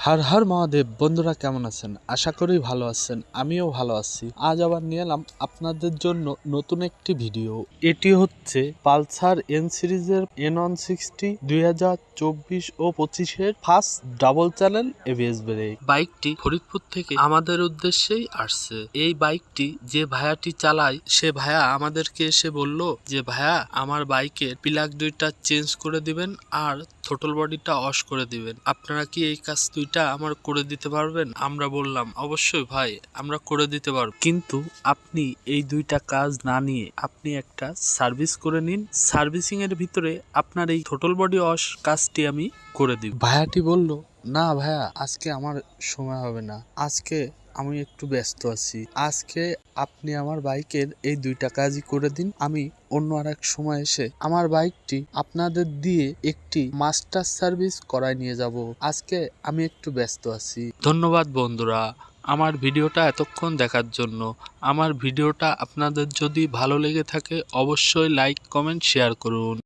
হর হর মহাদেব। বন্ধুরা কেমন আছেন? আশা করি ভালো আছেন, আমিও ভালো আছি। আজ আবার নিয়ে এলাম আপনাদের জন্য নতুন একটি ভিডিও। এটি হচ্ছে পালসার এন সিরিজের N160 2024 ও 25-এর first double channel ABS brake. বাইকটি ফরিদপুর থেকে আমাদের উদ্দেশ্যেই আসছে। এই বাইকটি যে ভাইয়াটি চালায় সে ভাইয়া আমাদেরকে এসে বলল যে ভাইয়া আমার বাইকের প্লাগ দুইটা চেঞ্জ করে দিবেন আর থ্রোটল বডিটা অফ করে দিবেন। আপনারা কি এই কাজ দুইটা আমার করে দিতে পারবেন? আমরা বললাম অবশ্যই ভাই, আমরা করে দিতে পারব, কিন্তু আপনি এই দুইটা কাজ না নিয়ে আপনি একটা সার্ভিস করে নিন। সার্ভিসিং এর ভিতরে আপনার এই থ্রোটল বডি অফ কাজটি আমি করে দিব। ভাইয়াটি বলল, না ভাইয়া আজকে আমার সময় হবে না, আজকে আমি একটু ব্যস্ত আছি, আজকে আপনি আমার বাইকের এই দুইটা কাজই করে দিন, আমি অন্য আর এক সময় এসে আমার বাইকটি আপনাদের দিয়ে একটি মাস্টার সার্ভিস করায় নিয়ে যাব। আজকে আমি একটু ব্যস্ত আছি। ধন্যবাদ বন্ধুরা আমার ভিডিওটা এতক্ষণ দেখার জন্য। আমার ভিডিওটা আপনাদের যদি ভালো লেগে থাকে অবশ্যই লাইক, কমেন্ট, শেয়ার করুন।